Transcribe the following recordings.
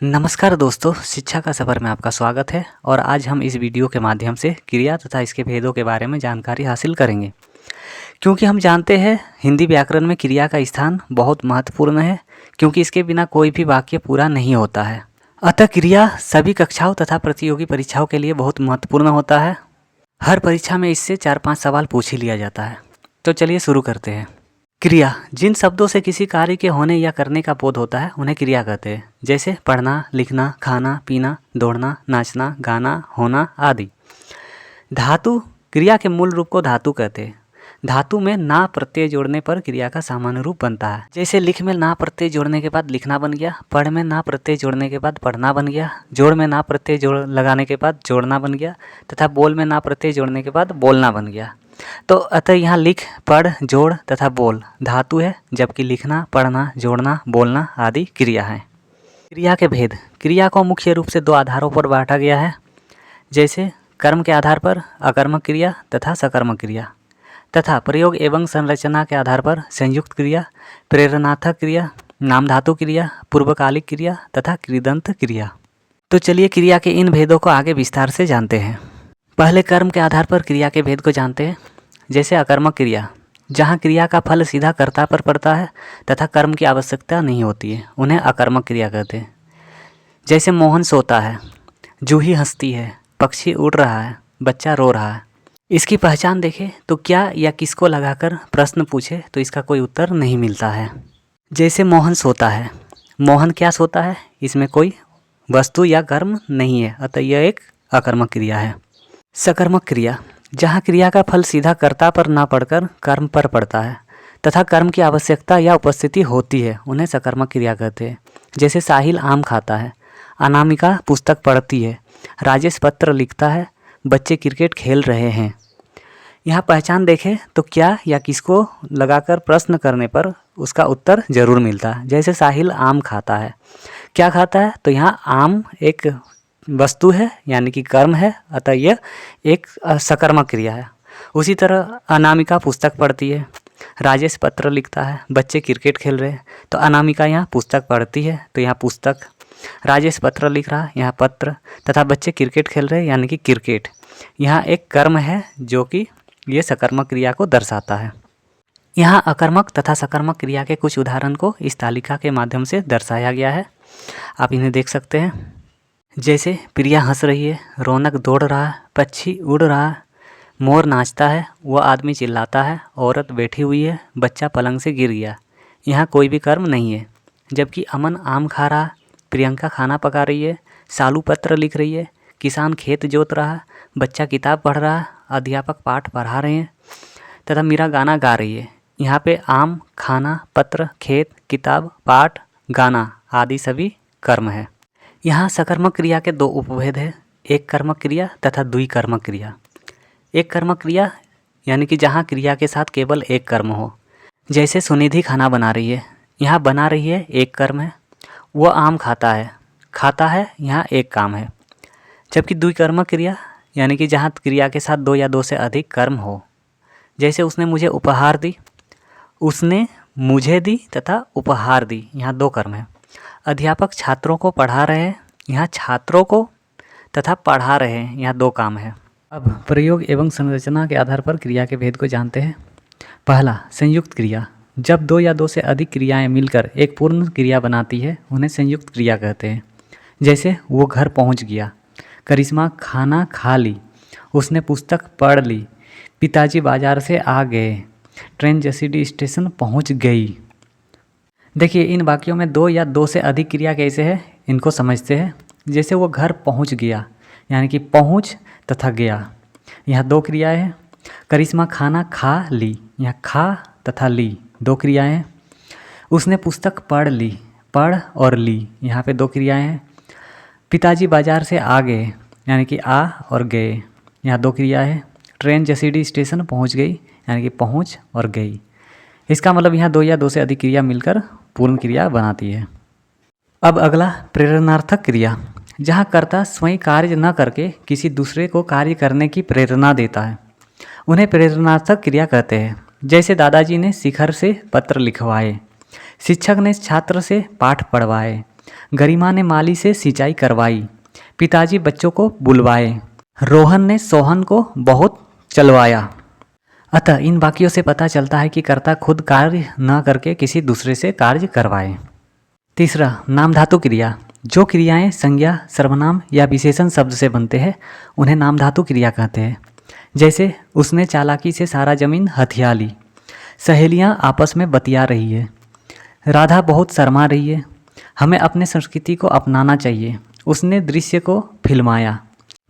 नमस्कार दोस्तों, शिक्षा का सफ़र में आपका स्वागत है। और आज हम इस वीडियो के माध्यम से क्रिया तथा इसके भेदों के बारे में जानकारी हासिल करेंगे। क्योंकि हम जानते हैं हिंदी व्याकरण में क्रिया का स्थान बहुत महत्वपूर्ण है, क्योंकि इसके बिना कोई भी वाक्य पूरा नहीं होता है। अतः क्रिया सभी कक्षाओं तथा प्रतियोगी परीक्षाओं के लिए बहुत महत्वपूर्ण होता है। हर परीक्षा में इससे 4-5 सवाल पूछ ही लिया जाता है। तो चलिए शुरू करते हैं। क्रिया जिन शब्दों से किसी कार्य के होने या करने का बोध होता है उन्हें क्रिया कहते हैं, जैसे पढ़ना, लिखना, खाना, पीना, दौड़ना, नाचना, गाना, होना आदि। धातु क्रिया के मूल रूप को धातु कहते हैं। धातु में ना प्रत्यय जोड़ने पर क्रिया का सामान्य रूप बनता है। जैसे लिख में ना प्रत्यय जोड़ने के बाद लिखना बन गया, पढ़ में ना प्रत्यय जोड़ने के बाद पढ़ना बन गया, जोड़ में ना प्रत्यय जोड़ लगाने के बाद जोड़ना बन गया, तथा बोल में ना प्रत्यय जोड़ने के बाद बोलना बन गया। तो अतः यहाँ लिख, पढ़, जोड़ तथा बोल धातु है, जबकि लिखना, पढ़ना, जोड़ना, बोलना आदि क्रिया है। क्रिया के भेद। क्रिया को मुख्य रूप से 2 आधारों पर बांटा गया है, जैसे कर्म के आधार पर अकर्मक क्रिया तथा सकर्मक क्रिया, तथा प्रयोग एवं संरचना के आधार पर संयुक्त क्रिया, प्रेरणार्थक क्रिया, नाम धातु क्रिया, पूर्वकालिक क्रिया तथा कृदंत क्रिया। तो चलिए क्रिया के इन भेदों को आगे विस्तार से जानते हैं। पहले कर्म के आधार पर क्रिया के भेद को जानते हैं। जैसे अकर्मक क्रिया, जहाँ क्रिया का फल सीधा कर्ता पर पड़ता है तथा कर्म की आवश्यकता नहीं होती है, उन्हें अकर्मक क्रिया कहते हैं। जैसे मोहन सोता है, जूही हंसती है, पक्षी उड़ रहा है, बच्चा रो रहा है। इसकी पहचान देखें तो क्या या किसको लगाकर प्रश्न पूछे तो इसका कोई उत्तर नहीं मिलता है। जैसे मोहन सोता है, मोहन क्या सोता है, इसमें कोई वस्तु या कर्म नहीं है, अतः यह एक अकर्मक क्रिया है। सकर्मक क्रिया, जहाँ क्रिया का फल सीधा कर्ता पर ना पड़कर कर्म पर पड़ता है तथा कर्म की आवश्यकता या उपस्थिति होती है, उन्हें सकर्मक क्रिया कहते हैं। जैसे साहिल आम खाता है, अनामिका पुस्तक पढ़ती है, राजेश पत्र लिखता है, बच्चे क्रिकेट खेल रहे हैं। यहाँ पहचान देखें तो क्या या किसको लगाकर प्रश्न करने पर उसका उत्तर जरूर मिलता है। जैसे साहिल आम खाता है, क्या खाता है, तो यहाँ आम एक वस्तु है यानी कि कर्म है, अतः यह एक सकर्मक क्रिया है। उसी तरह अनामिका पुस्तक पढ़ती है, राजेश पत्र लिखता है, बच्चे क्रिकेट खेल रहे हैं, तो अनामिका यहाँ पुस्तक पढ़ती है तो यहाँ पुस्तक, राजेश पत्र लिख रहा है यहाँ पत्र, तथा बच्चे क्रिकेट खेल रहे हैं यानी कि क्रिकेट, यहाँ एक कर्म है जो कि ये सकर्मक क्रिया को दर्शाता है। यहाँ अकर्मक तथा सकर्मक क्रिया के कुछ उदाहरण को इस तालिका के माध्यम से दर्शाया गया है, आप इन्हें देख सकते हैं। जैसे प्रिया हंस रही है, रौनक दौड़ रहा है, पक्षी उड़ रहा है, मोर नाचता है, वह आदमी चिल्लाता है, औरत बैठी हुई है, बच्चा पलंग से गिर गया। यहाँ कोई भी कर्म नहीं है। जबकि अमन आम खा रहा, प्रियंका खाना पका रही है, सालू पत्र लिख रही है, किसान खेत जोत रहा, बच्चा किताब पढ़ रहा, अध्यापक पाठ पढ़ा रहे हैं, तथा मीरा गाना गा रही है। यहाँ पे आम, खाना, पत्र, खेत, किताब, पाठ, गाना आदि सभी कर्म है। यहाँ सकर्मक क्रिया के 2 उपभेद हैं, एक कर्मक क्रिया तथा द्विकर्मक क्रिया। एक कर्मक क्रिया यानी कि जहाँ क्रिया के साथ केवल एक कर्म हो। जैसे सुनिधि खाना बना रही है, यहाँ बना रही है एक कर्म है, वह आम खाता है यहाँ एक काम है। जबकि द्विकर्मक क्रिया यानी कि जहाँ क्रिया के साथ 2 या 2 से अधिक कर्म हो। जैसे उसने मुझे उपहार दी, उसने मुझे दी तथा उपहार दी, यहाँ 2 कर्म है। अध्यापक छात्रों को पढ़ा रहे हैं, यहाँ छात्रों को तथा पढ़ा रहे हैं, यहाँ 2 काम है। अब प्रयोग एवं संरचना के आधार पर क्रिया के भेद को जानते हैं। पहला, संयुक्त क्रिया, जब 2 या 2 से अधिक क्रियाएं मिलकर एक पूर्ण क्रिया बनाती है उन्हें संयुक्त क्रिया कहते हैं। जैसे वो घर पहुंच गया, करिश्मा खाना खा ली, उसने पुस्तक पढ़ ली, पिताजी बाजार से आ गए, ट्रेन जसीडी स्टेशन पहुंच गई। देखिए इन वाक्यों में 2 या 2 से अधिक क्रिया कैसे है इनको समझते हैं। जैसे वो घर पहुंच गया यानी कि पहुंच तथा गया, यहाँ 2 क्रियाएं हैं। करिश्मा खाना खा ली, यहाँ खा तथा ली 2 क्रियाएं हैं। उसने पुस्तक पढ़ ली, पढ़ और ली, यहाँ पे 2 क्रियाएं हैं। पिताजी बाजार से आ गए यानी कि आ और गए, यहाँ 2 क्रियाएं हैं। ट्रेन जसीडी स्टेशन पहुंच गई यानी कि पहुंच और गई। इसका मतलब यहाँ 2 या 2 से अधिक क्रिया मिलकर पूर्ण क्रिया बनाती है। अब अगला, प्रेरणार्थक क्रिया, जहाँ कर्ता स्वयं कार्य न करके किसी दूसरे को कार्य करने की प्रेरणा देता है, उन्हें प्रेरणार्थक क्रिया कहते हैं। जैसे दादाजी ने शिखर से पत्र लिखवाए, शिक्षक ने छात्र से पाठ पढ़वाए, गरिमा ने माली से सिंचाई करवाई। पिताजी बच्चों को बुलवाए। रोहन ने सोहन को बहुत चलवाया। अतः इन वाक्यों से पता चलता है कि कर्ता खुद कार्य न करके किसी दूसरे से कार्य करवाए। तीसरा, नाम धातु क्रिया। जो क्रियाएं संज्ञा, सर्वनाम या विशेषण शब्द से बनते हैं उन्हें नाम धातु क्रिया कहते हैं। जैसे उसने चालाकी से सारा जमीन हथिया ली। सहेलियां आपस में बतिया रही है। राधा बहुत शर्मा रही है। हमें अपने संस्कृति को अपनाना चाहिए। उसने दृश्य को फिल्माया।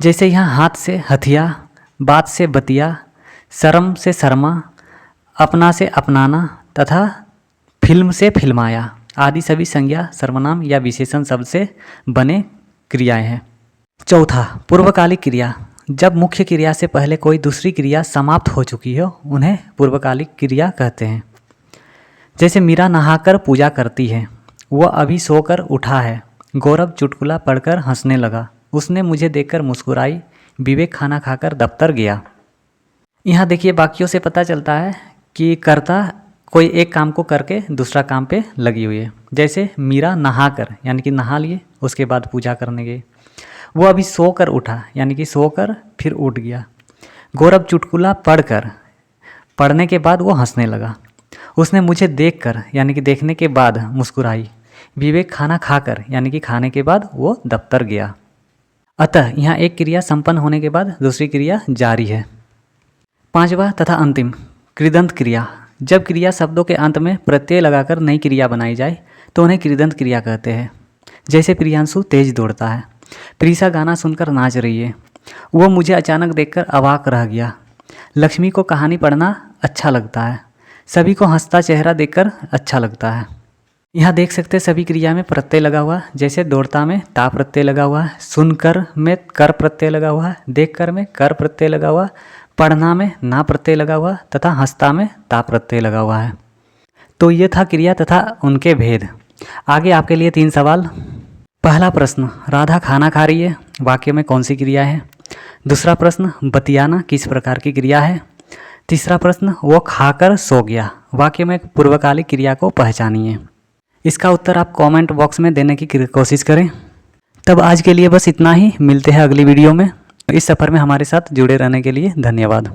जैसे यहाँ हाथ से हथिया, बात से बतिया, शर्म से शर्मा, अपना से अपनाना तथा फिल्म से फिल्माया आदि सभी संज्ञा, सर्वनाम या विशेषण शब्द से बने क्रियाएं हैं। चौथा, पूर्वकालिक क्रिया। जब मुख्य क्रिया से पहले कोई दूसरी क्रिया समाप्त हो चुकी हो उन्हें पूर्वकालिक क्रिया कहते हैं। जैसे मीरा नहाकर पूजा करती है। वह अभी सोकर उठा है। गौरव चुटकुला पढ़कर हंसने लगा। उसने मुझे देखकर मुस्कुराई। विवेक खाना खाकर दफ्तर गया। यहाँ देखिए वाक्यों से पता चलता है कि कर्ता कोई एक काम को करके दूसरा काम पे लगी हुई है। जैसे मीरा नहाकर यानी कि नहा लिए, उसके बाद पूजा करने गए। वो अभी सोकर उठा यानी कि सोकर फिर उठ गया। गौरव चुटकुला पढ़कर, पढ़ने के बाद वो हंसने लगा। उसने मुझे देखकर यानी कि देखने के बाद मुस्कुराई। विवेक खाना खाकर यानी कि खाने के बाद वो दफ्तर गया। अतः यहाँ एक क्रिया संपन्न होने के बाद दूसरी क्रिया जारी है। पांचवा तथा अंतिम, कृदंत क्रिया। जब क्रिया शब्दों के अंत में प्रत्यय लगाकर नई क्रिया बनाई जाए तो उन्हें कृदंत क्रिया कहते हैं। जैसे प्रियांशु तेज दौड़ता है। प्रीसा गाना सुनकर नाच रही है। वो मुझे अचानक देखकर अवाक रह गया। लक्ष्मी को कहानी पढ़ना अच्छा लगता है। सभी को हंसता चेहरा देखकर अच्छा लगता है। यहाँ देख सकते हैं सभी क्रिया में प्रत्यय लगा हुआ। जैसे दौड़ता में ता प्रत्यय लगा हुआ है, सुनकर में कर प्रत्यय लगा हुआ है, देखकर में कर प्रत्यय लगा हुआ, पढ़ना में ना प्रत्यय लगा हुआ तथा हंसता में ता प्रत्यय लगा हुआ है। तो ये था क्रिया तथा उनके भेद। आगे आपके लिए 3 सवाल। पहला प्रश्न, राधा खाना खा रही है, वाक्य में कौन सी क्रिया है। दूसरा प्रश्न, बतियाना किस प्रकार की क्रिया है। तीसरा प्रश्न, वो खाकर सो गया, वाक्य में पूर्वकालिक क्रिया को पहचानिए। इसका उत्तर आप कमेंट बॉक्स में देने की कोशिश करें। तब आज के लिए बस इतना ही। मिलते हैं अगली वीडियो में। इस सफ़र में हमारे साथ जुड़े रहने के लिए धन्यवाद।